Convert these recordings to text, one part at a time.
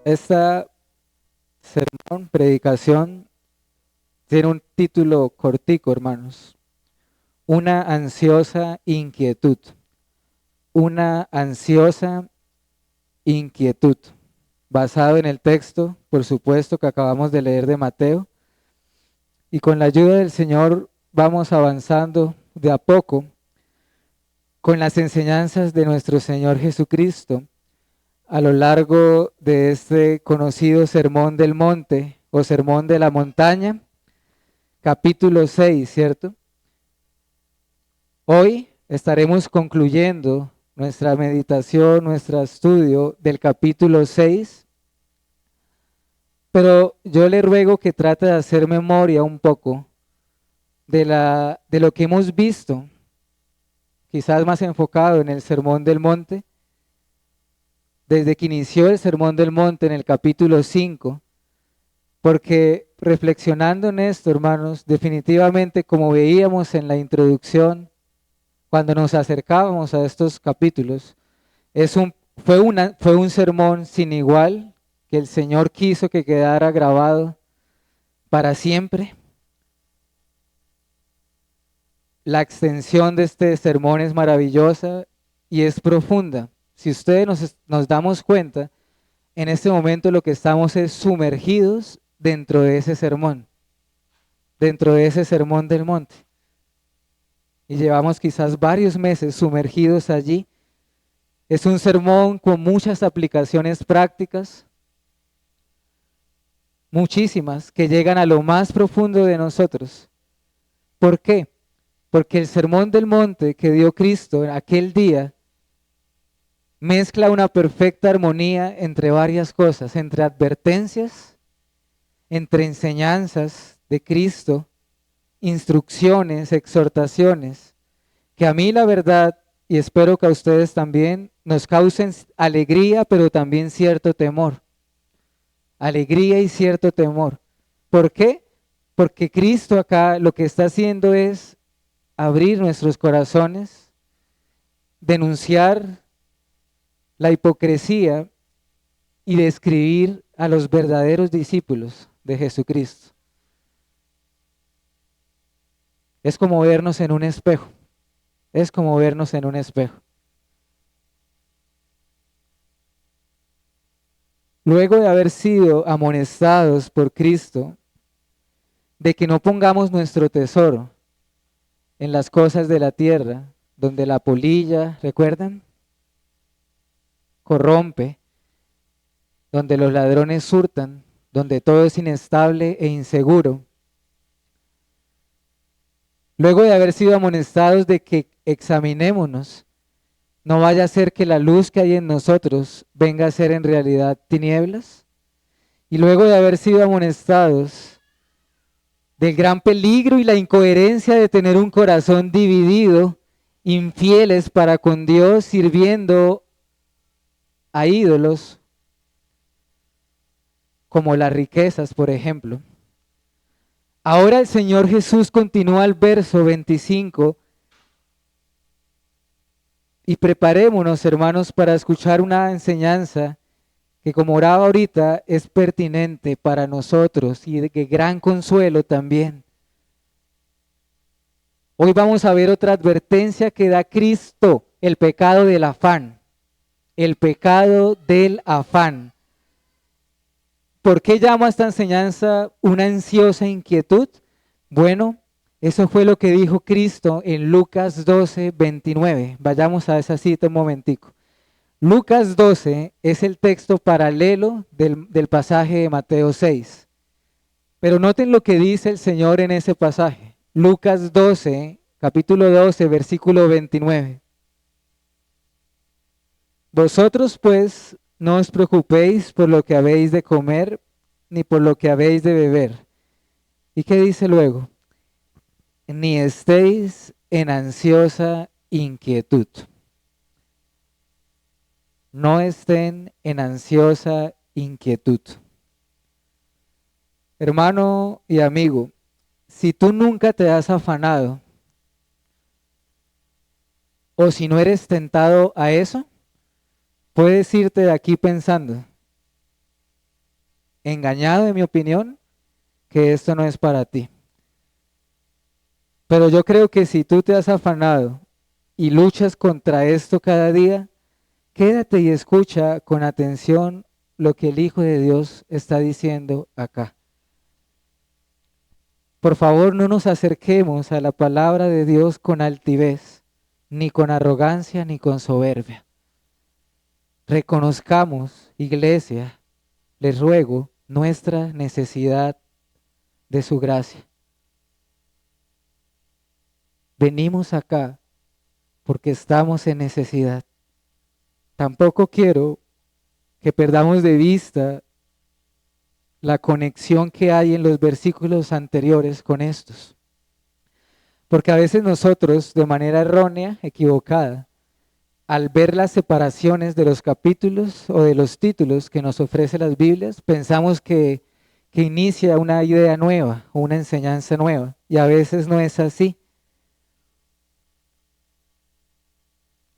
Esta sermón, predicación, tiene un título cortico, hermanos. Una ansiosa inquietud. Una ansiosa inquietud. Basado en el texto, por supuesto, que acabamos de leer de Mateo. Y con la ayuda del Señor vamos avanzando de a poco con las enseñanzas de nuestro Señor Jesucristo a lo largo de este conocido Sermón del Monte o Sermón de la Montaña, capítulo 6, ¿cierto? Hoy estaremos concluyendo nuestra meditación, nuestro estudio del capítulo 6, pero yo le ruego que trate de hacer memoria un poco de lo que hemos visto, quizás más enfocado en el Sermón del Monte, desde que inició el Sermón del Monte en el capítulo 5, porque reflexionando en esto, hermanos, definitivamente como veíamos en la introducción, cuando nos acercábamos a estos capítulos, fue un sermón sin igual que el Señor quiso que quedara grabado para siempre. La extensión de este sermón es maravillosa y es profunda. Si ustedes nos damos cuenta, en este momento lo que estamos es sumergidos dentro de ese sermón del monte. Y llevamos quizás varios meses sumergidos allí. Es un sermón con muchas aplicaciones prácticas, muchísimas, que llegan a lo más profundo de nosotros. ¿Por qué? Porque el sermón del monte que dio Cristo en aquel día mezcla una perfecta armonía entre varias cosas, entre advertencias, entre enseñanzas de Cristo, instrucciones, exhortaciones, que a mí la verdad, y espero que a ustedes también, nos causen alegría, pero también cierto temor. Alegría y cierto temor. ¿Por qué? Porque Cristo acá lo que está haciendo es abrir nuestros corazones, denunciar la hipocresía y describir a los verdaderos discípulos de Jesucristo. Es como vernos en un espejo. Es como vernos en un espejo. Luego de haber sido amonestados por Cristo de que no pongamos nuestro tesoro en las cosas de la tierra, donde la polilla, ¿recuerdan? Corrompe, donde los ladrones hurtan, donde todo es inestable e inseguro. Luego de haber sido amonestados de que examinémonos, no vaya a ser que la luz que hay en nosotros venga a ser en realidad tinieblas. Y luego de haber sido amonestados del gran peligro y la incoherencia de tener un corazón dividido, infieles para con Dios, sirviendo a ídolos, como las riquezas, por ejemplo. Ahora el Señor Jesús continúa al verso 25 y preparémonos, hermanos, para escuchar una enseñanza que, como oraba ahorita, es pertinente para nosotros y de gran consuelo también. Hoy vamos a ver otra advertencia que da Cristo, el pecado del afán. El pecado del afán. ¿Por qué llamo a esta enseñanza una ansiosa inquietud? Bueno, eso fue lo que dijo Cristo en Lucas 12, 29. Vayamos a esa cita un momentico. Lucas 12 es el texto paralelo del pasaje de Mateo 6. Pero noten lo que dice el Señor en ese pasaje. Lucas 12, capítulo 12, versículo 29. Vosotros pues no os preocupéis por lo que habéis de comer, ni por lo que habéis de beber. ¿Y qué dice luego? Ni estéis en ansiosa inquietud. No estén en ansiosa inquietud. Hermano y amigo, si tú nunca te has afanado, o si no eres tentado a eso, puedes irte de aquí pensando, engañado, en mi opinión, que esto no es para ti. Pero yo creo que si tú te has afanado y luchas contra esto cada día, quédate y escucha con atención lo que el Hijo de Dios está diciendo acá. Por favor, no nos acerquemos a la palabra de Dios con altivez, ni con arrogancia, ni con soberbia. Reconozcamos, iglesia, les ruego, nuestra necesidad de su gracia. Venimos acá porque estamos en necesidad. Tampoco quiero que perdamos de vista la conexión que hay en los versículos anteriores con estos. Porque a veces nosotros, de manera errónea, equivocada, al ver las separaciones de los capítulos o de los títulos que nos ofrece las Biblias, pensamos que inicia una idea nueva o una enseñanza nueva, y a veces no es así.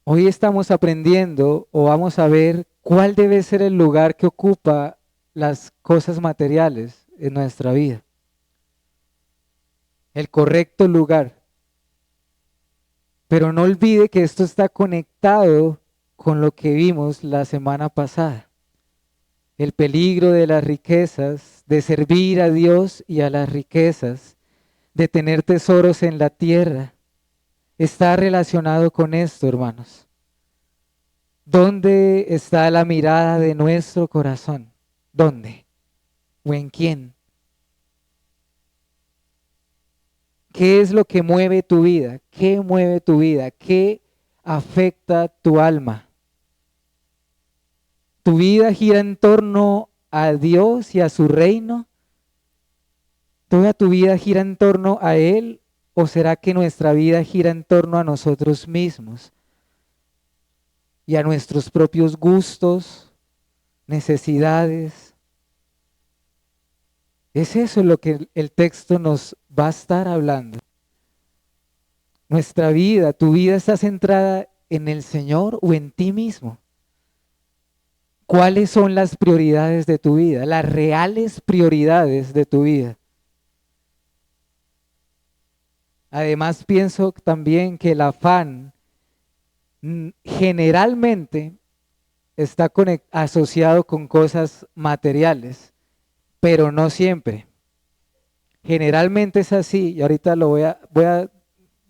Hoy estamos aprendiendo o vamos a ver cuál debe ser el lugar que ocupa las cosas materiales en nuestra vida. El correcto lugar. Pero no olvide que esto está conectado con lo que vimos la semana pasada. El peligro de las riquezas, de servir a Dios y a las riquezas, de tener tesoros en la tierra, está relacionado con esto, hermanos. ¿Dónde está la mirada de nuestro corazón? ¿Dónde? ¿O en quién? ¿Qué es lo que mueve tu vida? ¿Qué mueve tu vida? ¿Qué afecta tu alma? ¿Tu vida gira en torno a Dios y a su reino? ¿Toda tu vida gira en torno a Él? ¿O será que nuestra vida gira en torno a nosotros mismos y a nuestros propios gustos, necesidades? Es eso lo que el texto nos va a estar hablando. Nuestra vida, tu vida está centrada en el Señor o en ti mismo. ¿Cuáles son las prioridades de tu vida? Las reales prioridades de tu vida. Además, pienso también que el afán generalmente está asociado con cosas materiales, pero no siempre. Generalmente es así, y ahorita voy a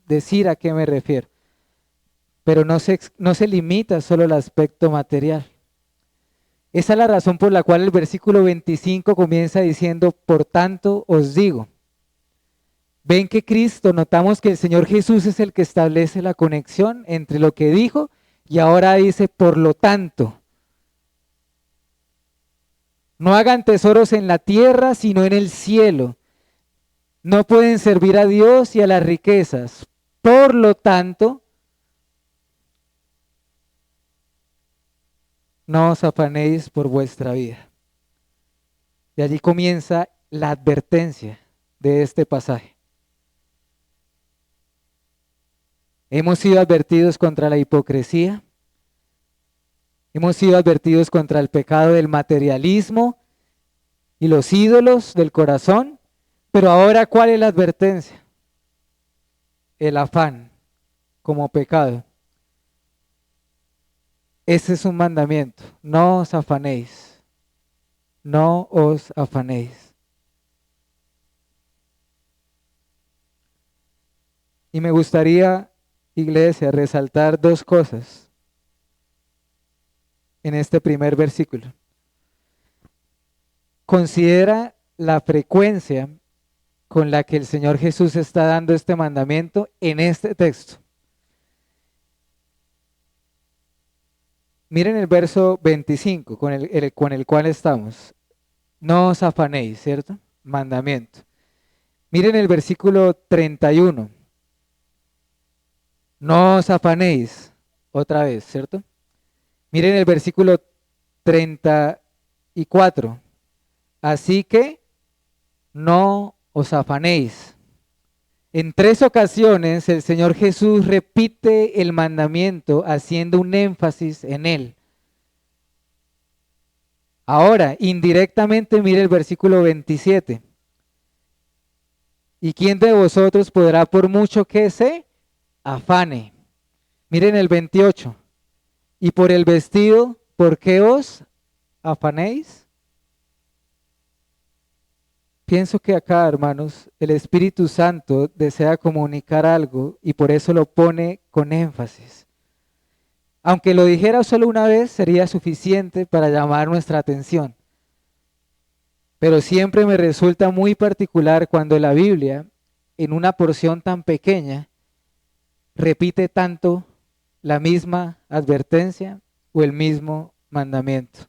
decir a qué me refiero, pero no se limita solo al aspecto material. Esa es la razón por la cual el versículo 25 comienza diciendo, por tanto os digo. Ven que Cristo, notamos que el Señor Jesús es el que establece la conexión entre lo que dijo y ahora dice, por lo tanto. No hagan tesoros en la tierra, sino en el cielo. No pueden servir a Dios y a las riquezas. Por lo tanto, no os afanéis por vuestra vida. Y allí comienza la advertencia de este pasaje. Hemos sido advertidos contra la hipocresía. Hemos sido advertidos contra el pecado del materialismo y los ídolos del corazón. Pero ahora, ¿cuál es la advertencia? El afán como pecado. Ese es un mandamiento. No os afanéis. No os afanéis. Y me gustaría, iglesia, resaltar dos cosas en este primer versículo. Considera la frecuencia con la que el Señor Jesús está dando este mandamiento en este texto. Miren el verso 25 con el cual estamos. No os afanéis, ¿cierto? Mandamiento. Miren el versículo 31. No os afanéis, otra vez, ¿cierto? Miren el versículo 34. Así que no os afanéis. En 3 ocasiones el Señor Jesús repite el mandamiento haciendo un énfasis en él. Ahora, indirectamente, mire el versículo 27. ¿Y quién de vosotros podrá por mucho que se afane? Miren el 28. Y por el vestido, ¿por qué os afanéis? Pienso que acá, hermanos, el Espíritu Santo desea comunicar algo y por eso lo pone con énfasis. Aunque lo dijera solo una vez, sería suficiente para llamar nuestra atención. Pero siempre me resulta muy particular cuando la Biblia, en una porción tan pequeña, repite tanto la misma advertencia o el mismo mandamiento.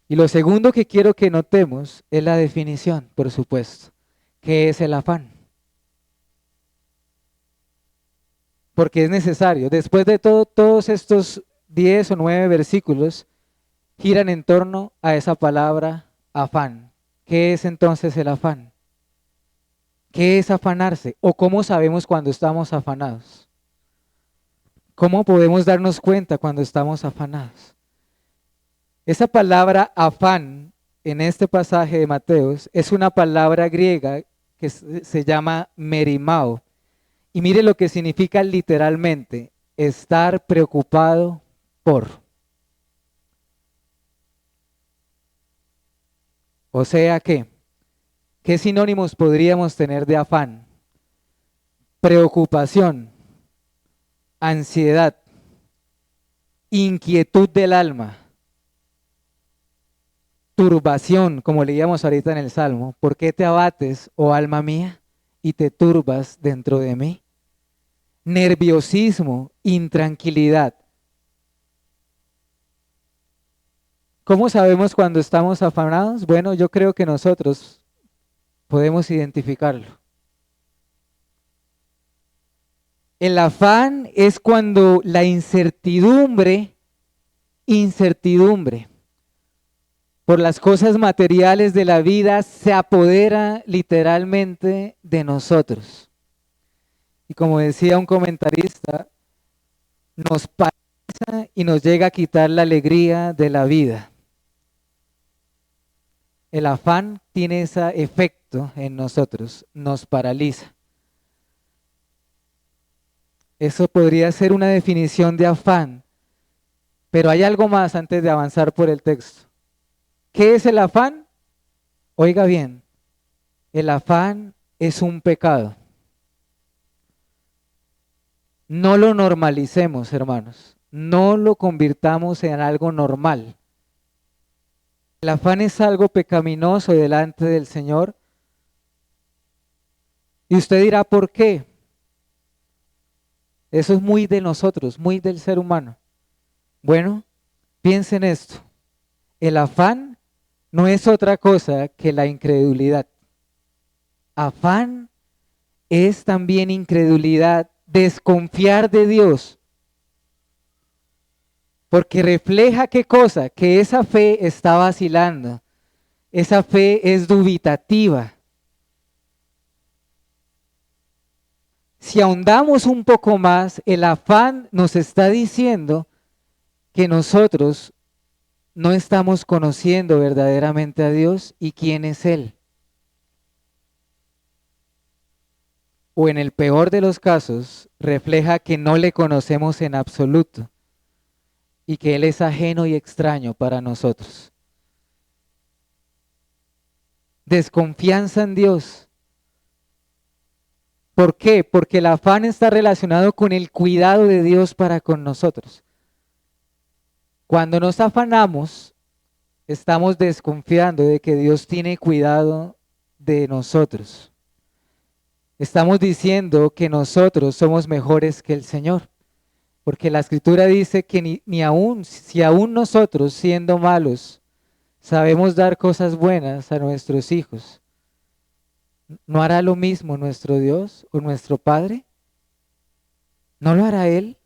Y lo segundo que quiero que notemos es la definición, por supuesto. ¿Qué es el afán? Porque es necesario. Después de todo, todos estos 10 o 9 versículos giran en torno a esa palabra afán. ¿Qué es entonces el afán? ¿Qué es afanarse? ¿O cómo sabemos cuando estamos afanados? ¿Cómo podemos darnos cuenta cuando estamos afanados? Esa palabra afán en este pasaje de Mateos es una palabra griega que se llama merimao. Y mire lo que significa literalmente, estar preocupado por. O sea que, ¿qué sinónimos podríamos tener de afán? Preocupación, ansiedad, inquietud del alma, turbación, como leíamos ahorita en el Salmo. ¿Por qué te abates, oh alma mía, y te turbas dentro de mí? Nerviosismo, intranquilidad. ¿Cómo sabemos cuando estamos afanados? Bueno, yo creo que nosotros podemos identificarlo. El afán es cuando la incertidumbre por las cosas materiales de la vida se apodera literalmente de nosotros. Y como decía un comentarista, nos paraliza y nos llega a quitar la alegría de la vida. El afán tiene ese efecto en nosotros, nos paraliza. Eso podría ser una definición de afán, pero hay algo más antes de avanzar por el texto. ¿Qué es el afán? Oiga bien, el afán es un pecado. No lo normalicemos, hermanos, no lo convirtamos en algo normal. El afán es algo pecaminoso delante del Señor. Y usted dirá, ¿por qué? Eso es muy de nosotros, muy del ser humano. Bueno, piensen esto. El afán no es otra cosa que la incredulidad. Afán es también incredulidad, desconfiar de Dios. Porque refleja qué cosa, que esa fe está vacilando, esa fe es dubitativa. Si ahondamos un poco más, el afán nos está diciendo que nosotros no estamos conociendo verdaderamente a Dios y quién es Él. O en el peor de los casos, refleja que no le conocemos en absoluto y que Él es ajeno y extraño para nosotros. Desconfianza en Dios. ¿Por qué? Porque el afán está relacionado con el cuidado de Dios para con nosotros. Cuando nos afanamos, estamos desconfiando de que Dios tiene cuidado de nosotros. Estamos diciendo que nosotros somos mejores que el Señor. Porque la Escritura dice que ni aún, si aún nosotros siendo malos, sabemos dar cosas buenas a nuestros hijos, ¿no hará lo mismo nuestro Dios o nuestro Padre? ¿No lo hará Él?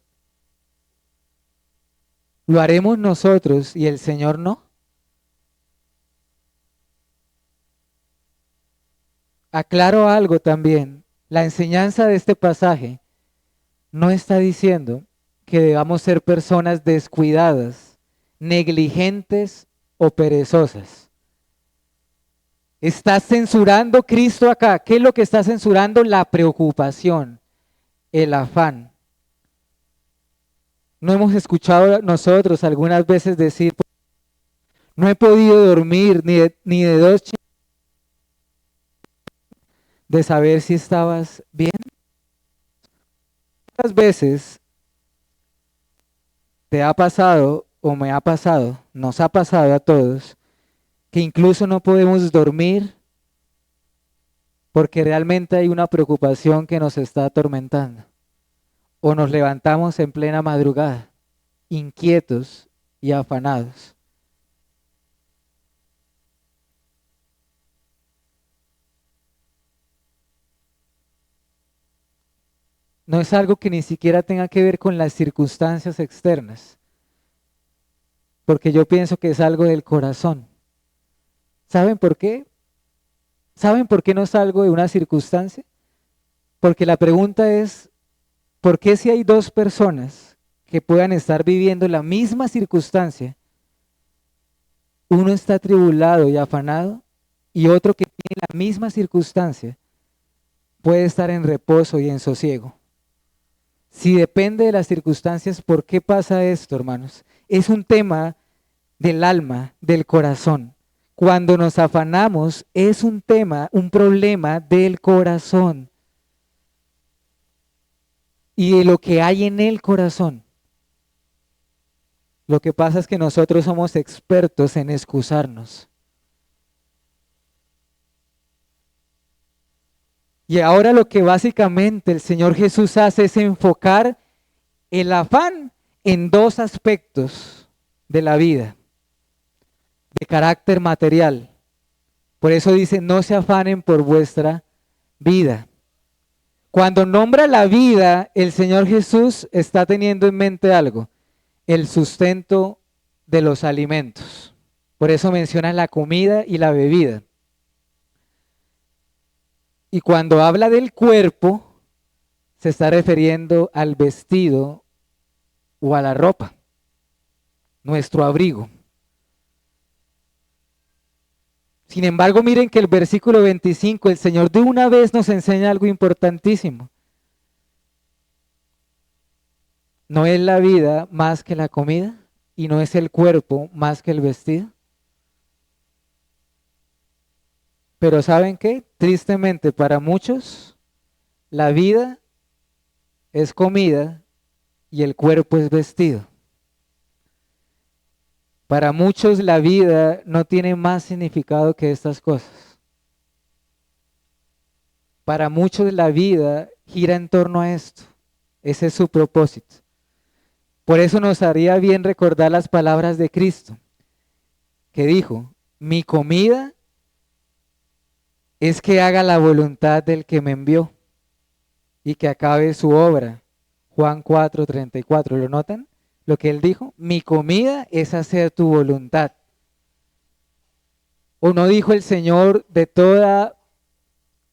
¿Lo haremos nosotros y el Señor no? Aclaro algo también. La enseñanza de este pasaje no está diciendo que debamos ser personas descuidadas negligentes o perezosas. Está censurando Cristo acá. ¿Qué es lo que está censurando? La preocupación, el afán. ¿No hemos escuchado nosotros algunas veces decir, no he podido dormir ni de dos de saber si estabas bien? ¿Cuántas veces te ha pasado o me ha pasado, nos ha pasado a todos, que incluso no podemos dormir porque realmente hay una preocupación que nos está atormentando? O nos levantamos en plena madrugada, inquietos y afanados. No es algo que ni siquiera tenga que ver con las circunstancias externas, porque yo pienso que es algo del corazón. ¿Saben por qué? ¿Saben por qué no es algo de una circunstancia? Porque la pregunta es, ¿por qué si hay dos personas que puedan estar viviendo la misma circunstancia, uno está atribulado y afanado y otro que tiene la misma circunstancia puede estar en reposo y en sosiego? Si depende de las circunstancias, ¿por qué pasa esto, hermanos? Es un tema del alma, del corazón. Cuando nos afanamos, es un tema, un problema del corazón y de lo que hay en el corazón. Lo que pasa es que nosotros somos expertos en excusarnos. Y ahora lo que básicamente el Señor Jesús hace es enfocar el afán en dos aspectos de la vida, de carácter material. Por eso dice, no se afanen por vuestra vida. Cuando nombra la vida, el Señor Jesús está teniendo en mente algo, el sustento de los alimentos. Por eso menciona la comida y la bebida. Y cuando habla del cuerpo, se está refiriendo al vestido o a la ropa, nuestro abrigo. Sin embargo, miren que el versículo 25, el Señor de una vez nos enseña algo importantísimo. ¿No es la vida más que la comida? ¿Y no es el cuerpo más que el vestido? Pero ¿saben qué? Tristemente para muchos, la vida es comida y el cuerpo es vestido. Para muchos la vida no tiene más significado que estas cosas. Para muchos la vida gira en torno a esto. Ese es su propósito. Por eso nos haría bien recordar las palabras de Cristo, que dijo, mi comida es que haga la voluntad del que me envió y que acabe su obra. Juan 4:34, ¿lo notan? Lo que él dijo, mi comida es hacer tu voluntad. ¿O no dijo el Señor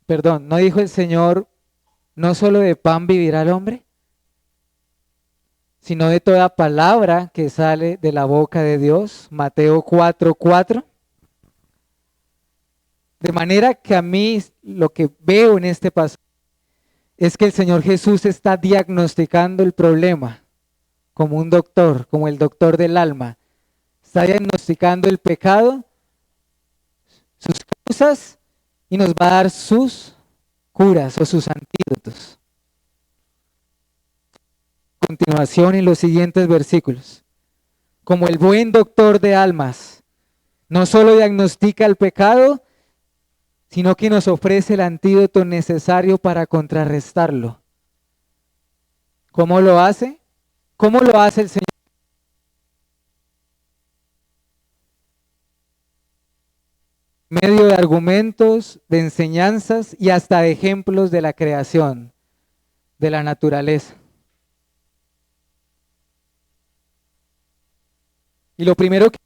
no dijo el Señor, no solo de pan vivirá el hombre, sino de toda palabra que sale de la boca de Dios? Mateo 4:4. De manera que a mí lo que veo en este pasaje es que el Señor Jesús está diagnosticando el problema como un doctor, como el doctor del alma. Está diagnosticando el pecado, sus causas, y nos va a dar sus curas o sus antídotos. A continuación en los siguientes versículos. Como el buen doctor de almas, no solo diagnostica el pecado, sino que nos ofrece el antídoto necesario para contrarrestarlo. ¿Cómo lo hace? ¿Cómo lo hace el Señor? Medio de argumentos, de enseñanzas y hasta de ejemplos de la creación, de la naturaleza. Y lo primero que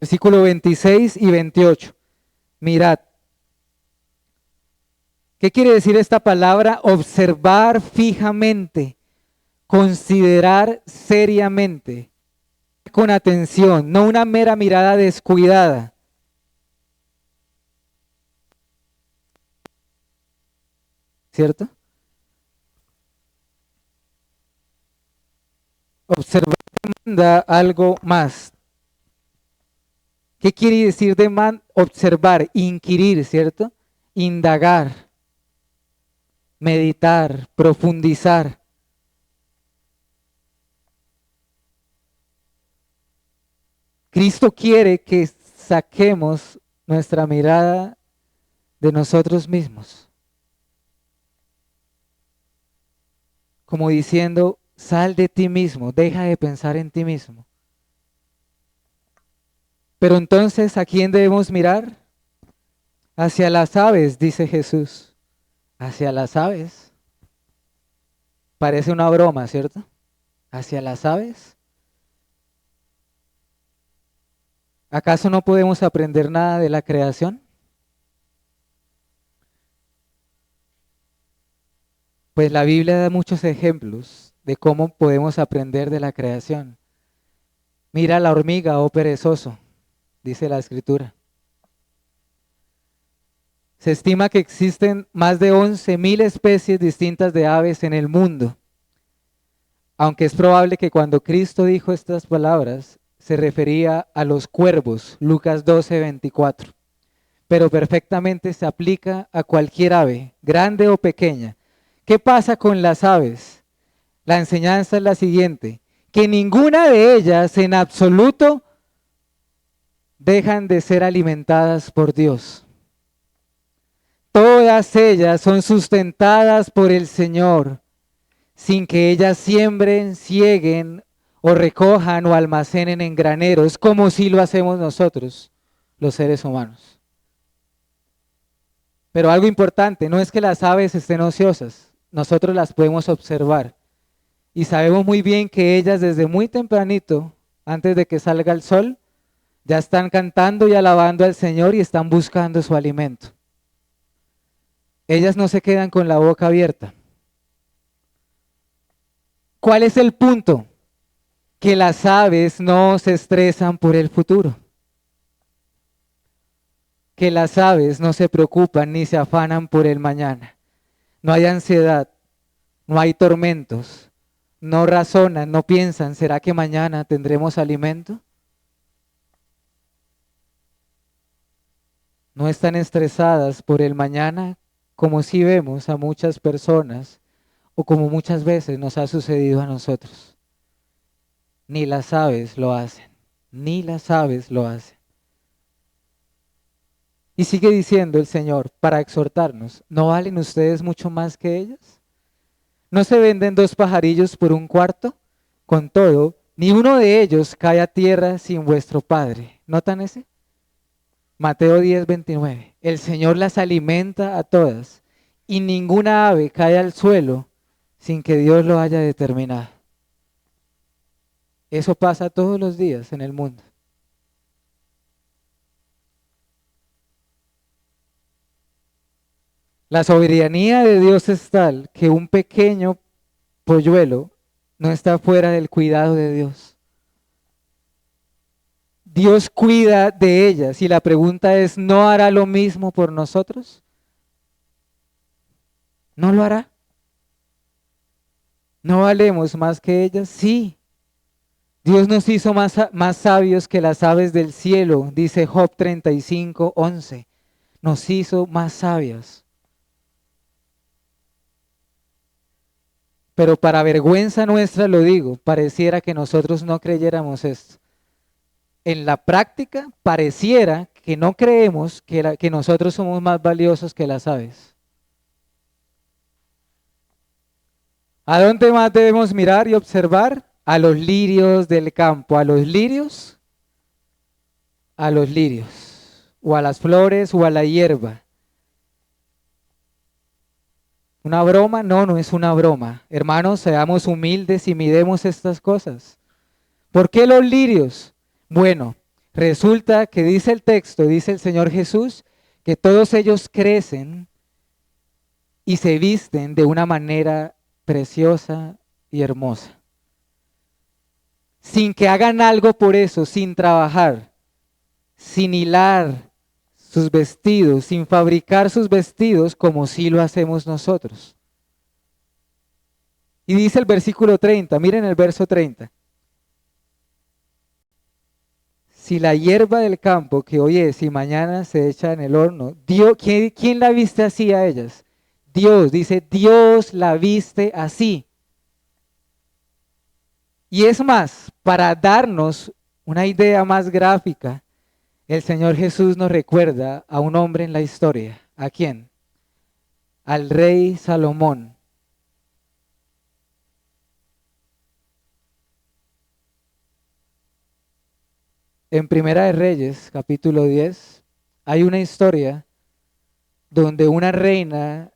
versículo 26 y 28. Mirad. ¿Qué quiere decir esta palabra? Observar fijamente, considerar seriamente. con atención, no una mera mirada descuidada. ¿Cierto? Observar demanda algo más. ¿Qué quiere decir observar? Inquirir, ¿cierto? Indagar, meditar, profundizar. Cristo quiere que saquemos nuestra mirada de nosotros mismos, como diciendo, sal de ti mismo, deja de pensar en ti mismo. Pero entonces, ¿a quién debemos mirar? Hacia las aves, dice Jesús. Hacia las aves. Parece una broma, ¿cierto? Hacia las aves. ¿Acaso no podemos aprender nada de la creación? Pues la Biblia da muchos ejemplos de cómo podemos aprender de la creación. Mira la hormiga, oh perezoso, dice la Escritura. Se estima que existen más de 11.000 especies distintas de aves en el mundo, aunque es probable que cuando Cristo dijo estas palabras se refería a los cuervos, Lucas 12:24, pero perfectamente se aplica a cualquier ave, grande o pequeña. ¿Qué pasa con las aves? La enseñanza es la siguiente, que ninguna de ellas en absoluto dejan de ser alimentadas por Dios. Todas ellas son sustentadas por el Señor, sin que ellas siembren, cieguen o recojan o almacenen en graneros, como si lo hacemos nosotros, los seres humanos. Pero algo importante, no es que las aves estén ociosas, nosotros las podemos observar y sabemos muy bien que ellas desde muy tempranito, antes de que salga el sol, ya están cantando y alabando al Señor y están buscando su alimento. Ellas no se quedan con la boca abierta. ¿Cuál es el punto? Que las aves no se estresan por el futuro. Que las aves no se preocupan ni se afanan por el mañana. No hay ansiedad, no hay tormentos, no razonan, no piensan, ¿será que mañana tendremos alimento? No están estresadas por el mañana como si vemos a muchas personas o como muchas veces nos ha sucedido a nosotros. Ni las aves lo hacen, ni las aves lo hacen. Y sigue diciendo el Señor para exhortarnos, ¿no valen ustedes mucho más que ellas? ¿No se venden 2 pajarillos por un cuarto? Con todo, ni uno de ellos cae a tierra sin vuestro Padre. ¿Notan ese? Mateo 10:29. El Señor las alimenta a todas y ninguna ave cae al suelo sin que Dios lo haya determinado. Eso pasa todos los días en el mundo. La soberanía de Dios es tal que un pequeño polluelo no está fuera del cuidado de Dios. Dios cuida de ellas y la pregunta es, ¿no hará lo mismo por nosotros? ¿No lo hará? ¿No valemos más que ellas? Sí. Dios nos hizo más sabios que las aves del cielo, dice Job 35:11. Nos hizo más sabios. Pero para vergüenza nuestra lo digo, pareciera que nosotros no creyéramos esto. En la práctica pareciera que no creemos que nosotros somos más valiosos que las aves. ¿A dónde más debemos mirar y observar? A los lirios del campo, a los lirios, o a las flores o a la hierba. ¿Una broma? No, no es una broma. Hermanos, seamos humildes y miremos estas cosas. ¿Por qué los lirios? Bueno, resulta que dice el texto, dice el Señor Jesús, que todos ellos crecen y se visten de una manera preciosa y hermosa. sin que hagan algo por eso, sin trabajar, sin hilar sus vestidos, sin fabricar sus vestidos como sí lo hacemos nosotros. Y dice el versículo 30, miren el verso 30. Si la hierba del campo que hoy es y mañana se echa en el horno, Dios, ¿quién la viste así a ellas? Dios, dice, Dios la viste así. Y es más, para darnos una idea más gráfica, el Señor Jesús nos recuerda a un hombre en la historia. ¿A quién? Al rey Salomón. En Primera de Reyes, capítulo 10, hay una historia donde una reina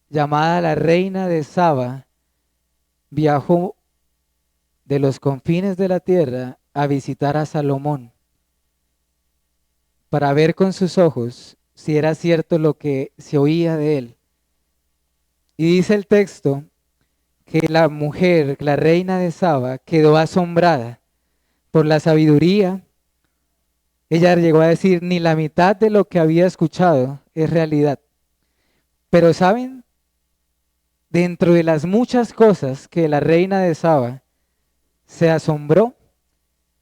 llamada la reina de Saba viajó de los confines de la tierra a visitar a Salomón para ver con sus ojos si era cierto lo que se oía de él. Y dice el texto que la mujer, la reina de Saba, quedó asombrada por la sabiduría. Ella llegó a decir, ni la mitad de lo que había escuchado es realidad. Pero ¿saben? Dentro de las muchas cosas que la reina de Saba se asombró,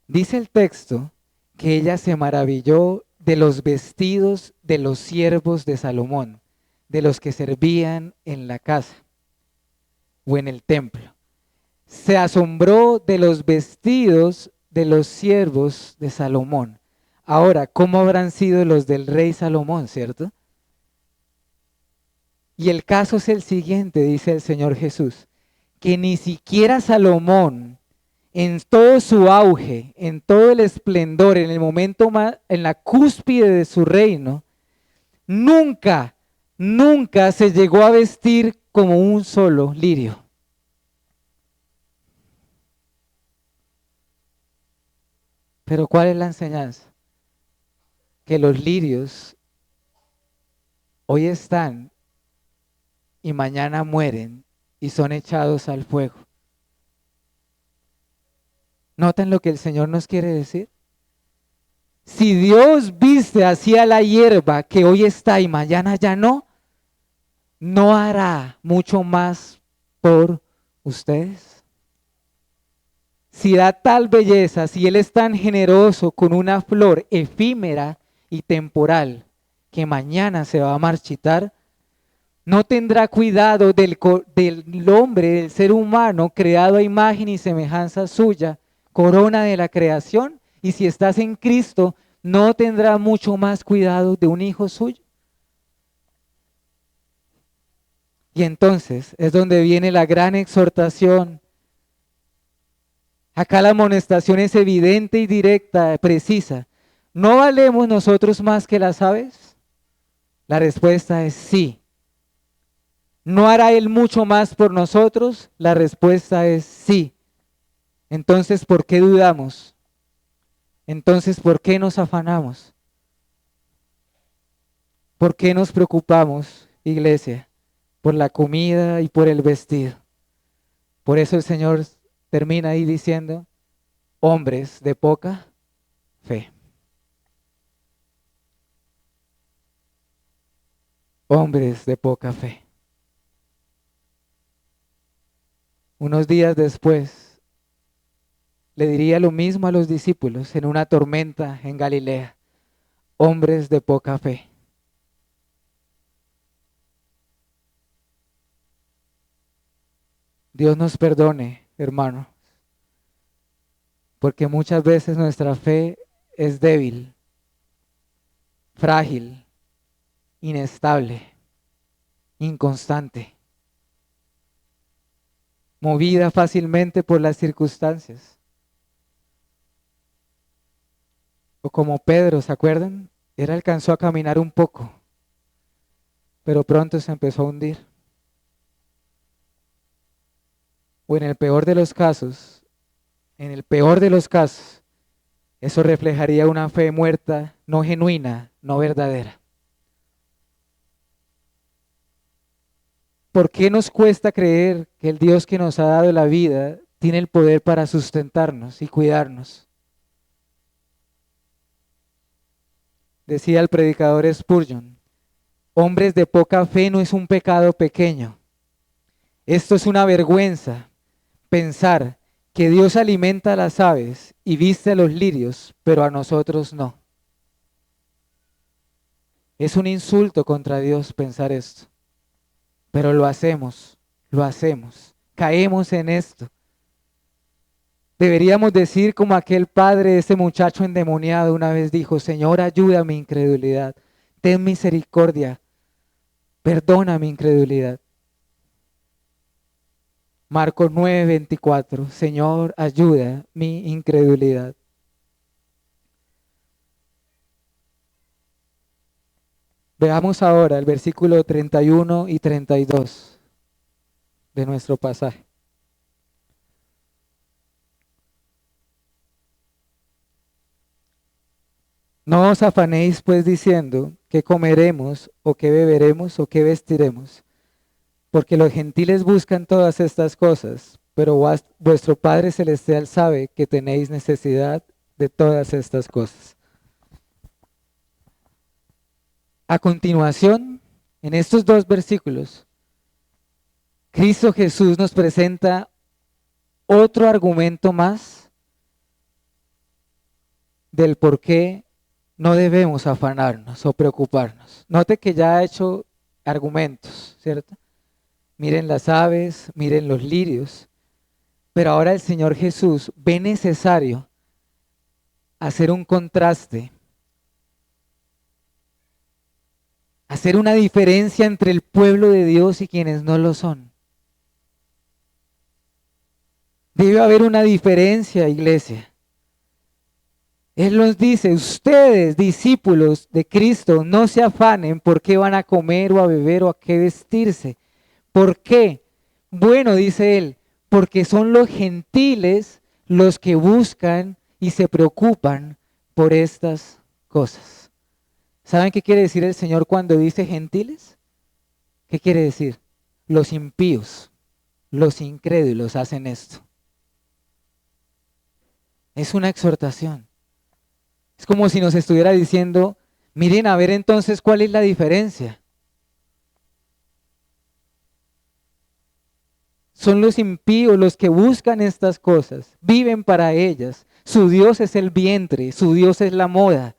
dice el texto que ella se maravilló de los vestidos de los siervos de Salomón, de los que servían en la casa o en el templo. Se asombró de los vestidos de los siervos de Salomón. Ahora, ¿cómo habrán sido los del rey Salomón, cierto? Y el caso es el siguiente, dice el Señor Jesús, que ni siquiera Salomón, en todo su auge, en todo el esplendor, en el momento más, en la cúspide de su reino, nunca se llegó a vestir como un solo lirio. Pero ¿cuál es la enseñanza? Que los lirios hoy están y mañana mueren y son echados al fuego. ¿Notan lo que el Señor nos quiere decir? Si Dios viste hacia la hierba que hoy está y mañana ya no, ¿no hará mucho más por ustedes? Si da tal belleza, si Él es tan generoso con una flor efímera y temporal que mañana se va a marchitar, ¿no tendrá cuidado del hombre, del ser humano creado a imagen y semejanza suya, corona de la creación? Y si estás en Cristo, ¿no tendrá mucho más cuidado de un hijo suyo? Y entonces es donde viene la gran exhortación. Acá la amonestación es evidente y directa, precisa. ¿No valemos nosotros más que las aves? La respuesta es sí. ¿No hará Él mucho más por nosotros? La respuesta es sí. Entonces, ¿por qué dudamos? Entonces, ¿por qué nos afanamos? ¿Por qué nos preocupamos, iglesia? Por la comida y por el vestido. Por eso el Señor termina ahí diciendo, hombres de poca fe. Hombres de poca fe. Unos días después, le diría lo mismo a los discípulos en una tormenta en Galilea. Hombres de poca fe. Dios nos perdone, hermano, porque muchas veces nuestra fe es débil, frágil, inestable, inconstante, movida fácilmente por las circunstancias. O como Pedro, ¿se acuerdan? Él alcanzó a caminar un poco, pero pronto se empezó a hundir. O en el peor de los casos, eso reflejaría una fe muerta, no genuina, no verdadera. ¿Por qué nos cuesta creer que el Dios que nos ha dado la vida tiene el poder para sustentarnos y cuidarnos. Decía el predicador Spurgeon, hombres de poca fe no es un pecado pequeño. Esto es una vergüenza, pensar que Dios alimenta a las aves y viste a los lirios, pero a nosotros no. Es un insulto contra Dios pensar esto, pero lo hacemos, caemos en esto. Deberíamos decir como aquel padre de ese muchacho endemoniado una vez dijo, Señor, ayuda a mi incredulidad, ten misericordia, perdona mi incredulidad. Marcos 9:24, Señor, ayuda mi incredulidad. Veamos ahora el versículo 31 y 32 de nuestro pasaje. No os afanéis pues diciendo qué comeremos o qué beberemos o qué vestiremos, porque los gentiles buscan todas estas cosas, pero vuestro Padre Celestial sabe que tenéis necesidad de todas estas cosas. A continuación, en estos dos versículos, Cristo Jesús nos presenta otro argumento más del por qué no debemos afanarnos o preocuparnos. Note que ya ha hecho argumentos, ¿cierto? Miren las aves, miren los lirios, pero ahora el Señor Jesús ve necesario hacer un contraste, hacer una diferencia entre el pueblo de Dios y quienes no lo son. Debe haber una diferencia, iglesia. Él nos dice, ustedes, discípulos de Cristo, no se afanen por qué van a comer o a beber o a qué vestirse. ¿Por qué? Bueno, dice él, porque son los gentiles los que buscan y se preocupan por estas cosas. ¿Saben qué quiere decir el Señor cuando dice gentiles? ¿Qué quiere decir? Los impíos, los incrédulos hacen esto. Es una exhortación. Es como si nos estuviera diciendo, miren a ver entonces cuál es la diferencia. Son los impíos los que buscan estas cosas, viven para ellas. Su Dios es el vientre, su Dios es la moda.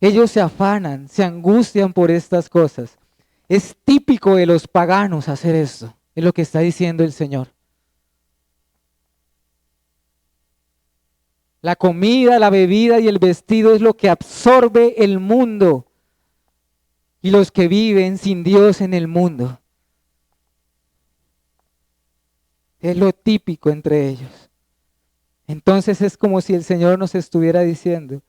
Ellos se afanan, se angustian por estas cosas. Es típico de los paganos hacer esto, es lo que está diciendo el Señor. La comida, la bebida y el vestido es lo que absorbe el mundo y los que viven sin Dios en el mundo. Es lo típico entre ellos. Entonces es como si el Señor nos estuviera diciendo,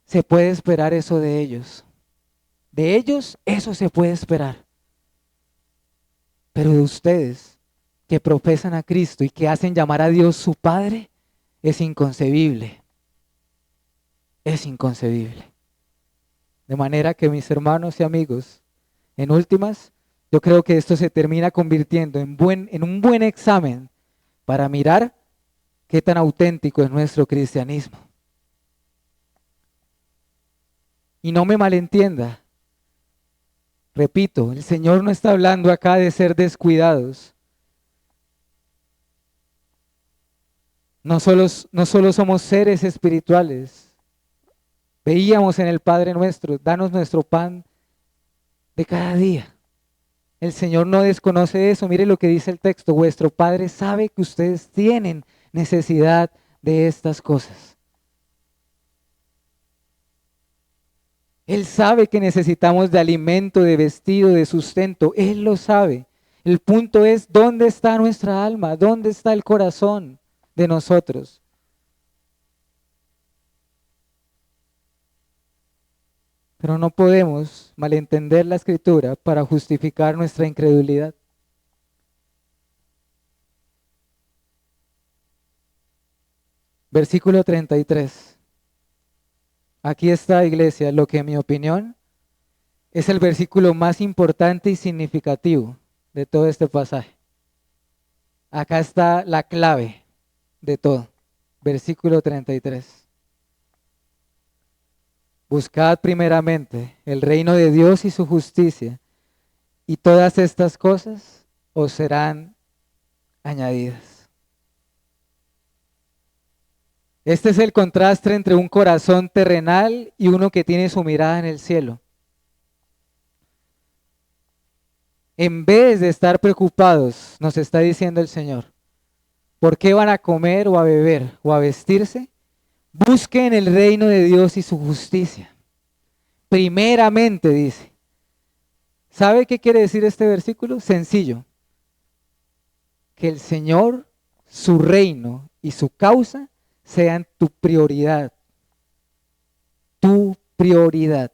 se puede esperar eso de ellos. De ellos eso se puede esperar. Pero de ustedes que profesan a Cristo y que hacen llamar a Dios su Padre, es inconcebible. Es inconcebible. De manera que mis hermanos y amigos, en últimas, yo creo que esto se termina convirtiendo en un buen examen para mirar qué tan auténtico es nuestro cristianismo. Y no me malentienda, repito, el Señor no está hablando acá de ser descuidados. No solo somos seres espirituales. Veíamos en el Padre nuestro, danos nuestro pan de cada día. El Señor no desconoce eso. Mire lo que dice el texto. Vuestro Padre sabe que ustedes tienen necesidad de estas cosas. Él sabe que necesitamos de alimento, de vestido, de sustento. Él lo sabe. El punto es, ¿dónde está nuestra alma? ¿Dónde está el corazón de nosotros? Pero no podemos malentender la Escritura para justificar nuestra incredulidad. Versículo 33. Aquí está, iglesia, lo que en mi opinión es el versículo más importante y significativo de todo este pasaje. Acá está la clave de todo. Versículo 33. Buscad primeramente el reino de Dios y su justicia, y todas estas cosas os serán añadidas. Este es el contraste entre un corazón terrenal y uno que tiene su mirada en el cielo. En vez de estar preocupados, nos está diciendo el Señor, ¿por qué van a comer o a beber o a vestirse? Busquen el reino de Dios y su justicia. Primeramente dice. ¿Sabe qué quiere decir este versículo? Sencillo. Que el Señor, su reino y su causa sean tu prioridad. Tu prioridad.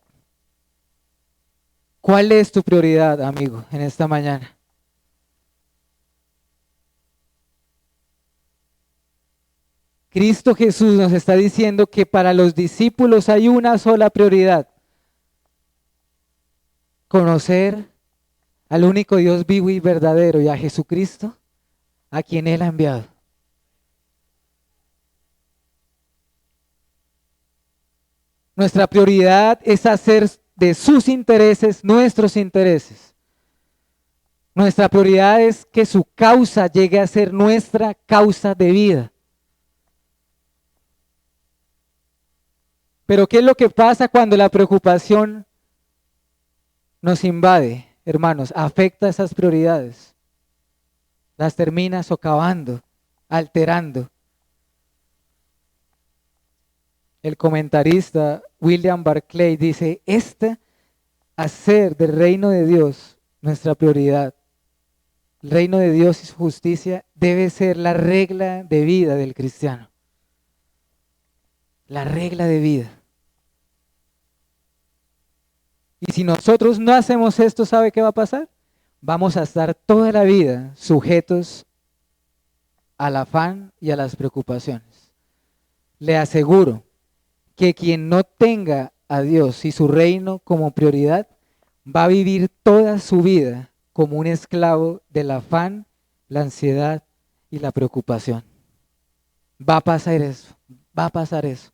¿Cuál es tu prioridad, amigo, en esta mañana? Cristo Jesús nos está diciendo que para los discípulos hay una sola prioridad: conocer al único Dios vivo y verdadero y a Jesucristo, a quien Él ha enviado. Nuestra prioridad es hacer de sus intereses nuestros intereses. Nuestra prioridad es que su causa llegue a ser nuestra causa de vida. Pero ¿qué es lo que pasa cuando la preocupación nos invade, hermanos? Afecta esas prioridades. Las termina socavando, alterando. El comentarista William Barclay dice, hacer del reino de Dios nuestra prioridad, el reino de Dios y su justicia, debe ser la regla de vida del cristiano. La regla de vida. Y si nosotros no hacemos esto, ¿sabe qué va a pasar? Vamos a estar toda la vida sujetos al afán y a las preocupaciones. Le aseguro que quien no tenga a Dios y su reino como prioridad, va a vivir toda su vida como un esclavo del afán, la ansiedad y la preocupación. Va a pasar eso, va a pasar eso.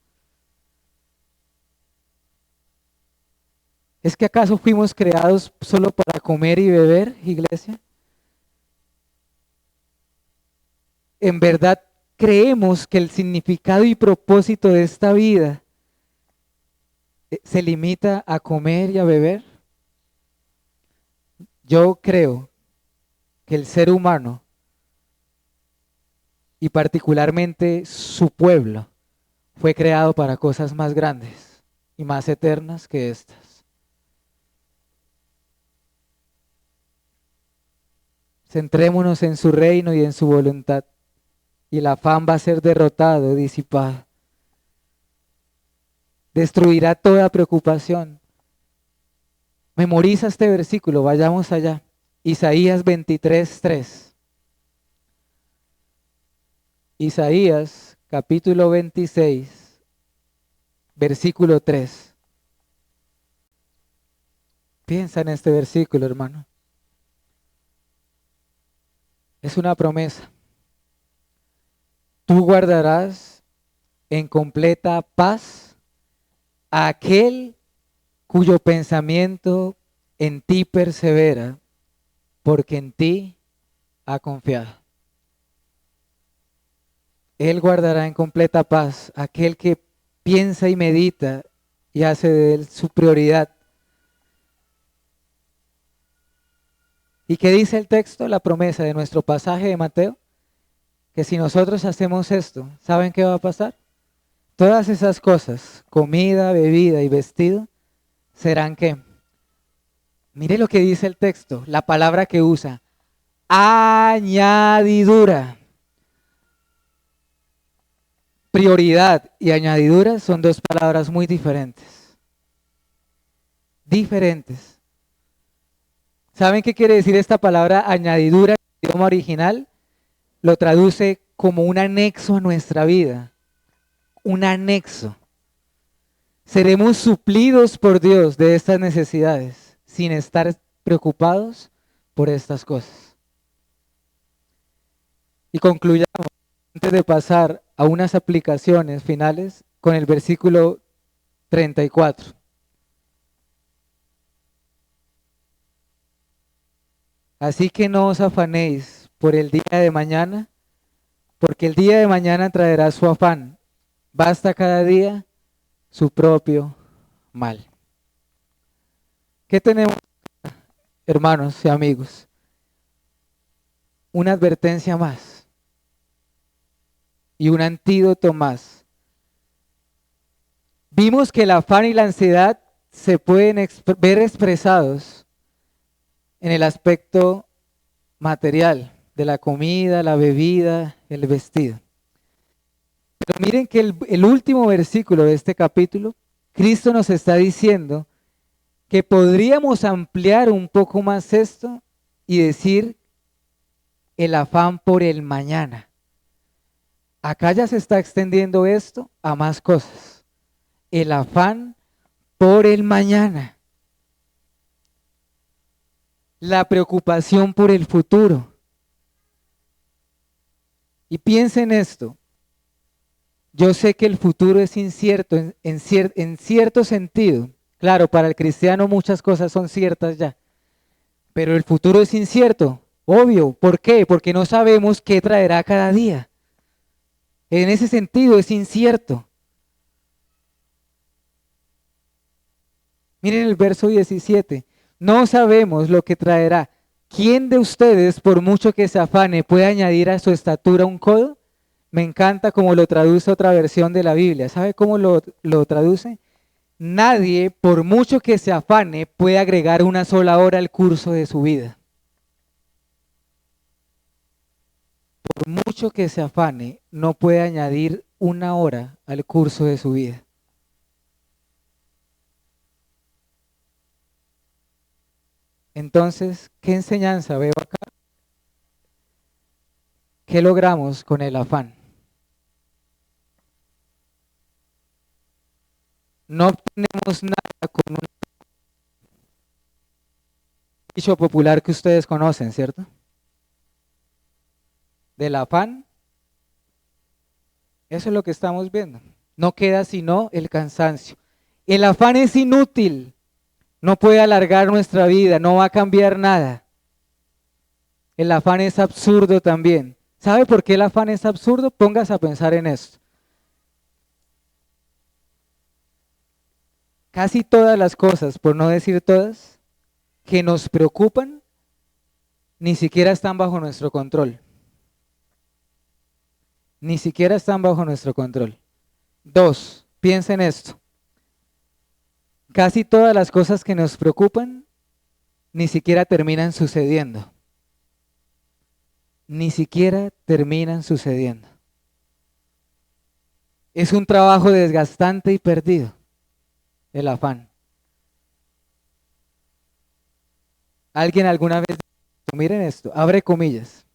¿Es que acaso fuimos creados solo para comer y beber, iglesia? ¿En verdad creemos que el significado y propósito de esta vida se limita a comer y a beber? Yo creo que el ser humano, y particularmente su pueblo, fue creado para cosas más grandes y más eternas que estas. Centrémonos en su reino y en su voluntad, y el afán va a ser derrotado, disipado. Destruirá toda preocupación. Memoriza este versículo, vayamos allá. Isaías 23:3. Isaías capítulo 26, versículo 3. Piensa en este versículo, hermano. Es una promesa. Tú guardarás en completa paz a aquel cuyo pensamiento en ti persevera, porque en ti ha confiado. Él guardará en completa paz a aquel que piensa y medita y hace de él su prioridad. ¿Y qué dice el texto? La promesa de nuestro pasaje de Mateo, que si nosotros hacemos esto, ¿saben qué va a pasar? Todas esas cosas, comida, bebida y vestido, serán ¿qué? Mire lo que dice el texto, la palabra que usa, añadidura. Prioridad y añadidura son dos palabras muy diferentes. Diferentes. ¿Saben qué quiere decir esta palabra añadidura en el idioma original? Lo traduce como un anexo a nuestra vida. Un anexo. Seremos suplidos por Dios de estas necesidades sin estar preocupados por estas cosas. Y concluyamos antes de pasar a unas aplicaciones finales con el versículo 34. Así que no os afanéis por el día de mañana, porque el día de mañana traerá su afán. Basta cada día su propio mal. ¿Qué tenemos, hermanos y amigos? Una advertencia más y un antídoto más. Vimos que el afán y la ansiedad se pueden ver expresados en el aspecto material de la comida, la bebida, el vestido. Pero miren que el último versículo de este capítulo, Cristo nos está diciendo que podríamos ampliar un poco más esto y decir el afán por el mañana. Acá ya se está extendiendo esto a más cosas. El afán por el mañana. La preocupación por el futuro. Y piensen esto. Yo sé que el futuro es incierto en cierto sentido. Claro, para el cristiano muchas cosas son ciertas ya. Pero el futuro es incierto, obvio. ¿Por qué? Porque no sabemos qué traerá cada día. En ese sentido es incierto. Miren el verso 17. No sabemos lo que traerá. ¿Quién de ustedes, por mucho que se afane, puede añadir a su estatura un codo? Me encanta cómo lo traduce otra versión de la Biblia. ¿Sabe cómo lo traduce? Nadie, por mucho que se afane, puede agregar una sola hora al curso de su vida. Por mucho que se afane, no puede añadir una hora al curso de su vida. Entonces, ¿qué enseñanza veo acá? ¿Qué logramos con el afán? No obtenemos nada con un dicho popular que ustedes conocen, ¿cierto? Del afán, eso es lo que estamos viendo. No queda sino el cansancio. El afán es inútil, no puede alargar nuestra vida, no va a cambiar nada. El afán es absurdo también. ¿Sabe por qué el afán es absurdo? Póngase a pensar en esto. Casi todas las cosas, por no decir todas, que nos preocupan, ni siquiera están bajo nuestro control. Ni siquiera están bajo nuestro control. Dos, piensen esto. Casi todas las cosas que nos preocupan ni siquiera terminan sucediendo. Ni siquiera terminan sucediendo. Es un trabajo desgastante y perdido, el afán. Alguien alguna vez dijo, miren esto, abre comillas.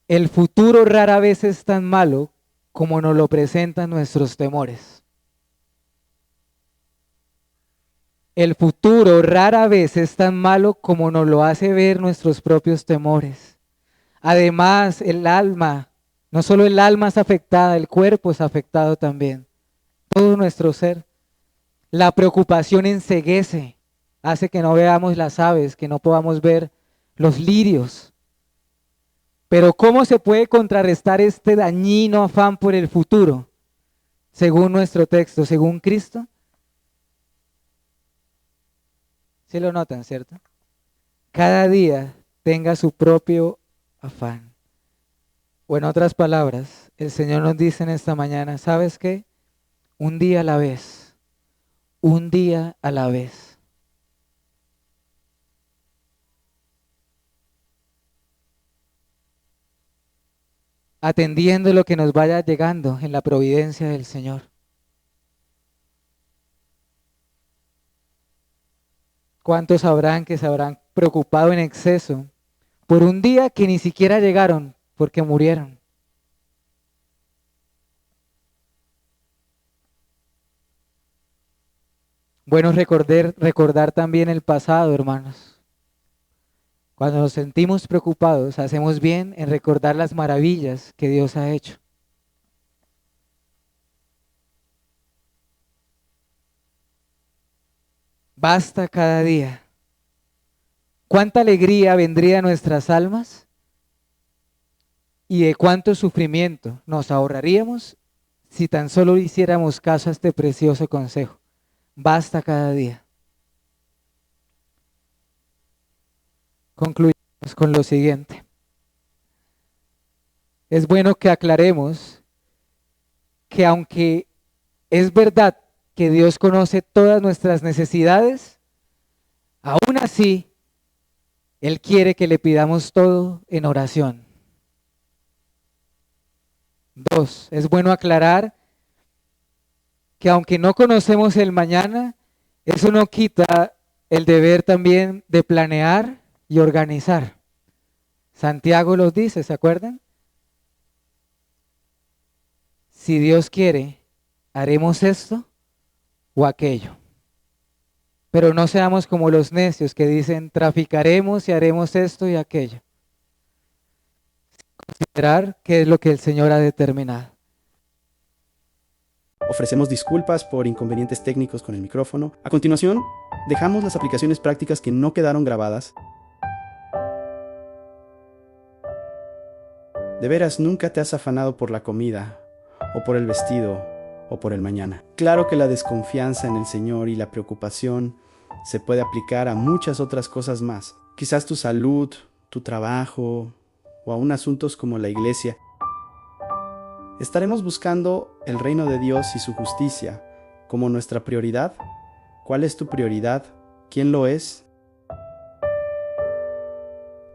El futuro rara vez es tan malo como nos lo presentan nuestros temores. El futuro rara vez es tan malo como nos lo hace ver nuestros propios temores. Además, el alma, no solo el alma es afectada, el cuerpo es afectado también. Todo nuestro ser. La preocupación enceguece, hace que no veamos las aves, que no podamos ver los lirios. Pero ¿cómo se puede contrarrestar este dañino afán por el futuro? Según nuestro texto, según Cristo. ¿Sí lo notan, cierto? Cada día tenga su propio afán. O en otras palabras, el Señor nos dice en esta mañana, ¿sabes qué? Un día a la vez, un día a la vez. Atendiendo lo que nos vaya llegando en la providencia del Señor. ¿Cuántos habrán que se habrán preocupado en exceso por un día que ni siquiera llegaron porque murieron? Bueno, recordar también el pasado, hermanos. Cuando nos sentimos preocupados, hacemos bien en recordar las maravillas que Dios ha hecho. Basta cada día. ¿Cuánta alegría vendría a nuestras almas? ¿Y de cuánto sufrimiento nos ahorraríamos si tan solo hiciéramos caso a este precioso consejo? Basta cada día. Concluimos con lo siguiente. Es bueno que aclaremos que aunque es verdad que Dios conoce todas nuestras necesidades, aún así, Él quiere que le pidamos todo en oración. 2, es bueno aclarar que aunque no conocemos el mañana, eso no quita el deber también de planear y organizar. Santiago los dice, ¿se acuerdan? Si Dios quiere, haremos esto o aquello. Pero no seamos como los necios que dicen, traficaremos y haremos esto y aquello. Considerar qué es lo que el Señor ha determinado. Ofrecemos disculpas por inconvenientes técnicos con el micrófono. A continuación, dejamos las aplicaciones prácticas que no quedaron grabadas. De veras, nunca te has afanado por la comida, o por el vestido, o por el mañana. Claro que la desconfianza en el Señor y la preocupación se puede aplicar a muchas otras cosas más. Quizás tu salud, tu trabajo, o aún asuntos como la iglesia. ¿Estaremos buscando el reino de Dios y su justicia como nuestra prioridad? ¿Cuál es tu prioridad? ¿Quién lo es?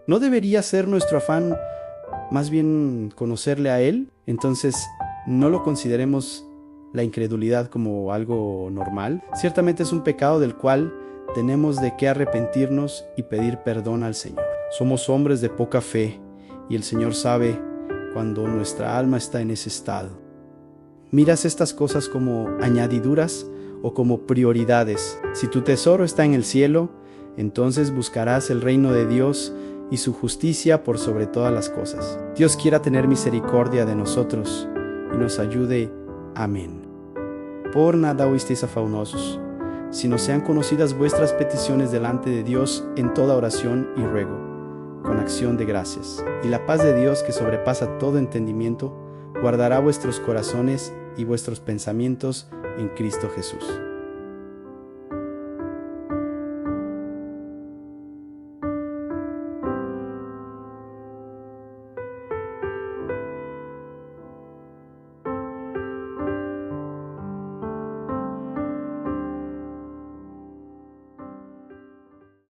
¿No debería ser nuestro afán más bien conocerle a Él? Entonces, ¿no lo consideremos la incredulidad como algo normal? Ciertamente es un pecado del cual tenemos de qué arrepentirnos y pedir perdón al Señor. Somos hombres de poca fe y el Señor sabe cuando nuestra alma está en ese estado. ¿Miras estas cosas como añadiduras o como prioridades? Si tu tesoro está en el cielo, entonces buscarás el reino de Dios y su justicia por sobre todas las cosas. Dios quiera tener misericordia de nosotros y nos ayude. Amén. Por nada oísteis afaunosos, sino sean conocidas vuestras peticiones delante de Dios en toda oración y ruego, con acción de gracias. Y la paz de Dios, que sobrepasa todo entendimiento, guardará vuestros corazones y vuestros pensamientos en Cristo Jesús.